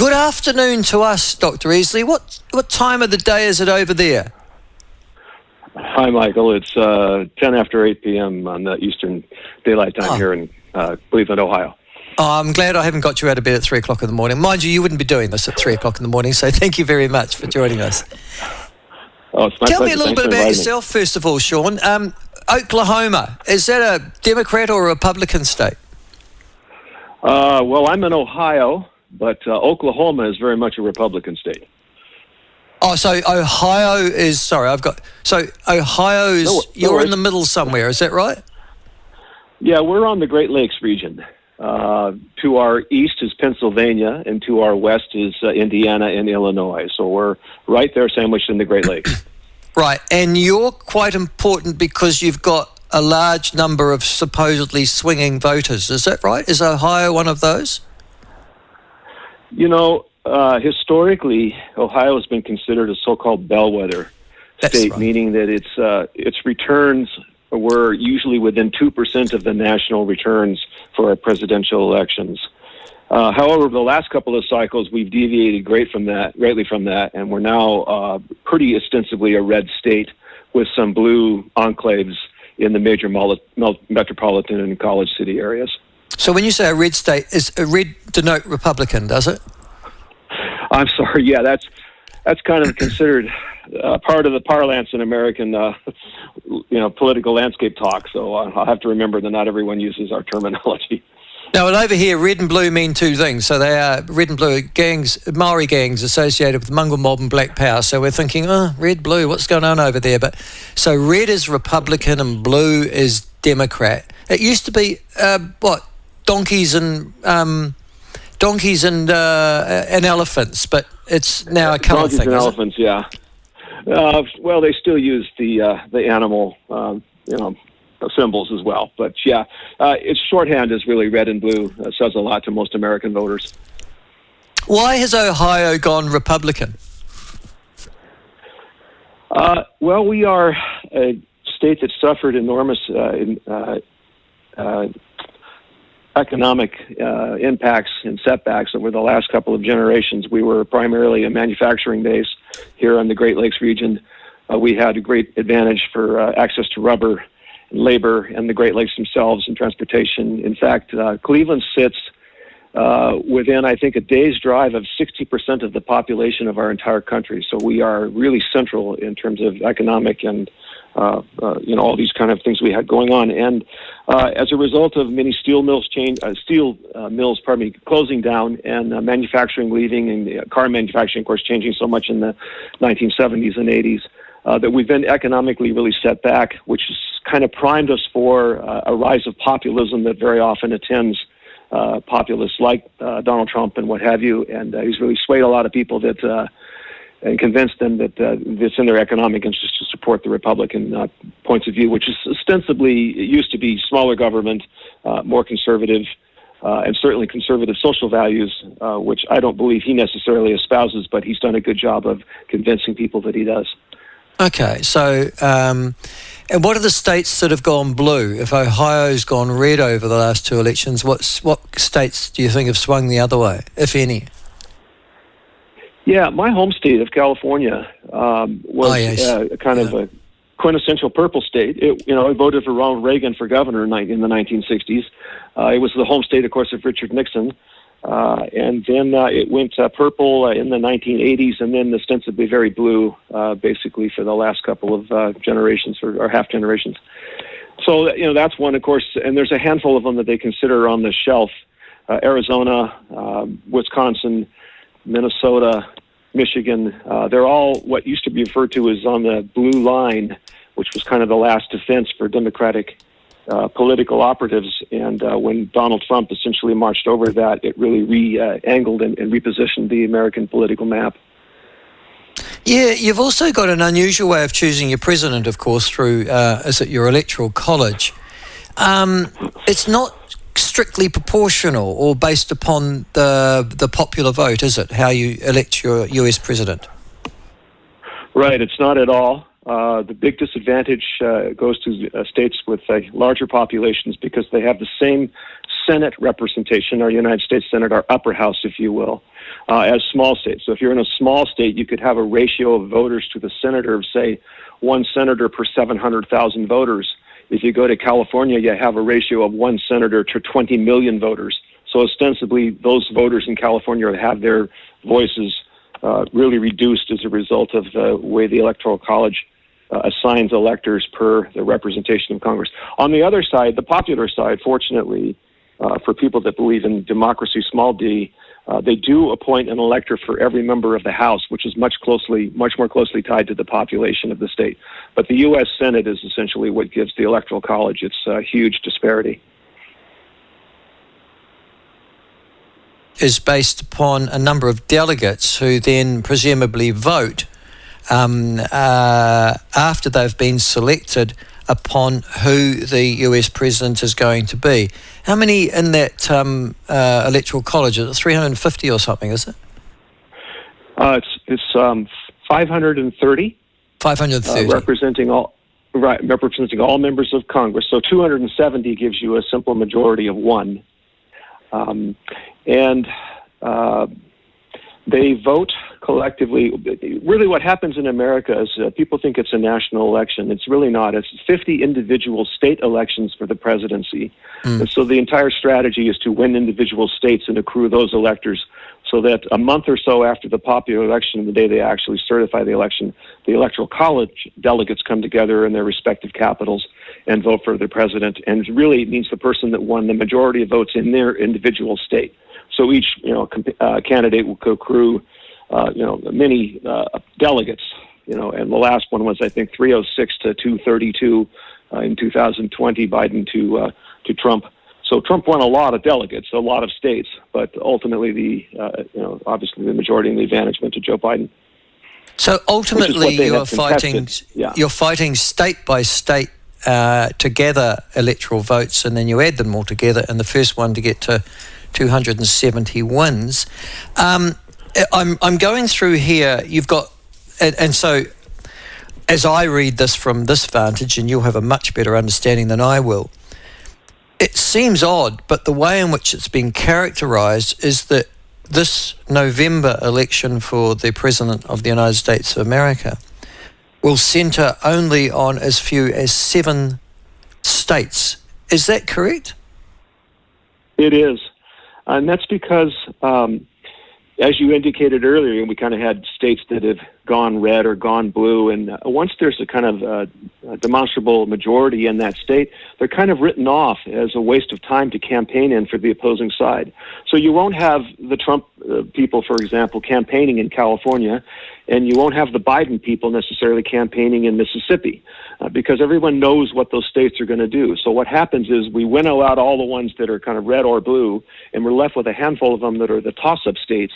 Good afternoon to us, Dr. Easley. What time of the day is it over there? Hi, Michael. It's 10 after 8 p.m. on the Eastern Daylight Time here in Cleveland, Ohio. Oh, I'm glad I haven't got you out of bed at 3 o'clock in the morning. Mind you wouldn't be doing this at 3 o'clock in the morning, so thank you very much for joining us. Oh, it's my Tell pleasure. me a little bit about yourself, first of all, Shawn. Oklahoma, is that a Democrat or a Republican state? Well, I'm in Ohio, but Oklahoma is very much a Republican state. Oh, so Ohio is... Sorry, So Ohio's... No you're worries. in the middle somewhere, is that right? Yeah, we're on the Great Lakes region. To our east is Pennsylvania, and to our west is Indiana and Illinois. So we're right there sandwiched in the Great Lakes. Right, and you're quite important because you've got a large number of supposedly swinging voters. Is that right? Is Ohio one of those? You know, historically, Ohio has been considered a so-called bellwether state, right. Meaning that its returns were usually within 2% of the national returns for our presidential elections. However, the last couple of cycles, we've deviated greatly from that, and we're now pretty ostensibly a red state with some blue enclaves in the major metropolitan and college city areas. So when you say a red state, is a red denote Republican, does it? I'm sorry, yeah, that's kind of considered part of the parlance in American, political landscape talk. So I'll have to remember that not everyone uses our terminology. Now, and over here, red and blue mean two things. So they are red and blue gangs, Maori gangs associated with Mungal Mob and Black Power. So we're thinking, red, blue, what's going on over there? But so red is Republican and blue is Democrat. It used to be donkeys and elephants, but it's now a colour donkeys thing. And elephants, yeah. Well, they still use the animal, symbols as well. But yeah, its shorthand is really red and blue. Says a lot to most American voters. Why has Ohio gone Republican? Well, we are a state that suffered enormous economic impacts and setbacks over the last couple of generations. We were primarily a manufacturing base here in the Great Lakes region. We had a great advantage for access to rubber and labor and the Great Lakes themselves and transportation. In fact, Cleveland sits within, I think, a day's drive of 60% of the population of our entire country. So we are really central in terms of economic and all these kind of things we had going on. And as a result of many steel mills closing down and manufacturing leaving and car manufacturing, of course, changing so much in the 1970s and 80s, that we've been economically really set back, which has kind of primed us for a rise of populism that very often attends populists like Donald Trump and what have you. And he's really swayed a lot of people and convinced them that it's in their economic interest to support the Republican points of view, which is ostensibly, it used to be smaller government, more conservative, and certainly conservative social values, which I don't believe he necessarily espouses, but he's done a good job of convincing people that he does. Okay, so and what are the states that have gone blue? If Ohio's gone red over the last two elections, what states do you think have swung the other way, if any? Yeah, my home state of California was kind of a quintessential purple state. It voted for Ronald Reagan for governor in the 1960s. It was the home state, of course, of Richard Nixon. And then it went purple in the 1980s, and then ostensibly very blue, basically, for the last couple of generations or half generations. So, that's one, of course, and there's a handful of them that they consider on the shelf. Arizona, Wisconsin, Minnesota, Michigan, they're all what used to be referred to as on the blue line, which was kind of the last defense for Democratic political operatives. And when Donald Trump essentially marched over that, it really re-angled and repositioned the American political map. Yeah, you've also got an unusual way of choosing your president, of course, through, your Electoral College. It's not strictly proportional or based upon the popular vote, is it, how you elect your US president? Right, it's not at all. The big disadvantage goes to states with larger populations because they have the same Senate representation, our United States Senate, our upper house, if you will. as small states. So if you're in a small state, you could have a ratio of voters to the senator of, say, one senator per 700,000 voters. If you go to California, you have a ratio of one senator to 20 million voters. So ostensibly, those voters in California have their voices really reduced as a result of the way the Electoral College assigns electors per the representation of Congress. On the other side, the popular side, fortunately, for people that believe in democracy, small d, they do appoint an elector for every member of the House, which is much more closely tied to the population of the state. But the U.S. Senate is essentially what gives the Electoral College its huge disparity. Is based upon a number of delegates who then presumably vote after they've been selected upon who the US president is going to be. How many in that Electoral College? Is it 350 or something, is it? It's 530. 530. Representing all members of Congress. So 270 gives you a simple majority of one. They vote collectively. Really what happens in America is people think it's a national election. It's really not. It's 50 individual state elections for the presidency. And so the entire strategy is to win individual states and accrue those electors so that a month or so after the popular election, the day they actually certify the election, the Electoral College delegates come together in their respective capitals and vote for the president. And really it means the person that won the majority of votes in their individual state. So each candidate will accrue many delegates, and the last one was, I think, 306 to 232 in 2020, Biden to Trump. So Trump won a lot of delegates, a lot of states, but ultimately obviously the majority and the advantage went to Joe Biden. So ultimately you're fighting state by state to gather electoral votes, and then you add them all together, and the first one to get to 270 wins. I'm going through here. You've got, and so as I read this from this vantage, and you'll have a much better understanding than I will, it seems odd, but the way in which it's been characterised is that this November election for the President of the United States of America will centre only on as few as 7 states. Is that correct? It is. And that's because, as you indicated earlier, we kind of had states that have gone red or gone blue. And once there's a kind of a demonstrable majority in that state, they're kind of written off as a waste of time to campaign in for the opposing side. So you won't have the Trump people, for example, campaigning in California, and you won't have the Biden people necessarily campaigning in Mississippi, because everyone knows what those states are going to do. So what happens is we winnow out all the ones that are kind of red or blue, and we're left with a handful of them that are the toss-up states.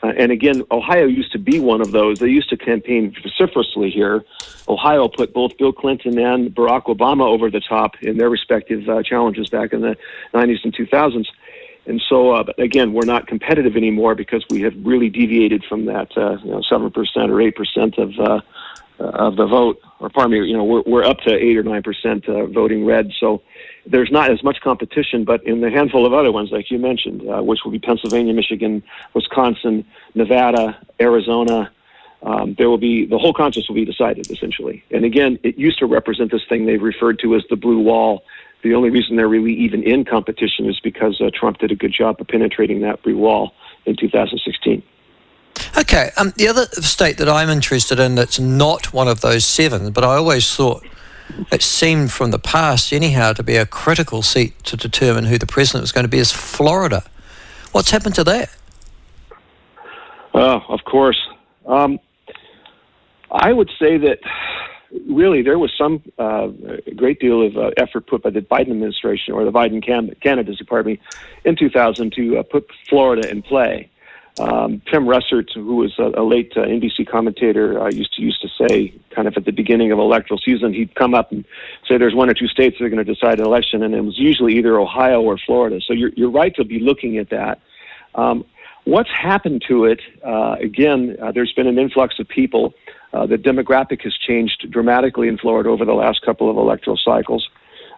And again, Ohio used to be one of those. They used to campaign vociferously here. Ohio put both Bill Clinton and Barack Obama over the top in their respective challenges back in the 90s and 2000s. And so, again, we're not competitive anymore because we have really deviated from that 7% or 8% of the vote. Or pardon me, we're up to 8 or 9% voting red. So there's not as much competition, but in the handful of other ones, like you mentioned, which will be Pennsylvania, Michigan, Wisconsin, Nevada, Arizona, the whole contest will be decided, essentially. And again, it used to represent this thing they've referred to as the blue wall. The only reason they're really even in competition is because Trump did a good job of penetrating that blue wall in 2016. Okay, the other state that I'm interested in that's not one of those 7, but I always thought it seemed from the past anyhow to be a critical seat to determine who the president was going to be, is Florida. What's happened to that? Of course. I would say that really there was some great deal of effort put by the Biden administration, or the Biden candidates, in 2000 to put Florida in play. Tim Russert, who was a late NBC commentator, used to say, kind of at the beginning of electoral season, he'd come up and say there's 1 or 2 states that are going to decide an election, and it was usually either Ohio or Florida. So you're right to be looking at that. What's happened to it? Again, there's been an influx of people. The demographic has changed dramatically in Florida over the last couple of electoral cycles.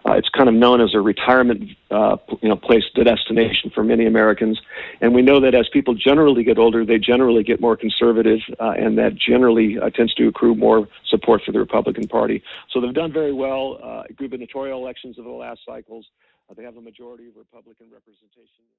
It's kind of known as a retirement, place to destination for many Americans. And we know that as people generally get older, they generally get more conservative, and that generally tends to accrue more support for the Republican Party. So they've done very well. Gubernatorial elections of the last cycles, they have a majority of Republican representation.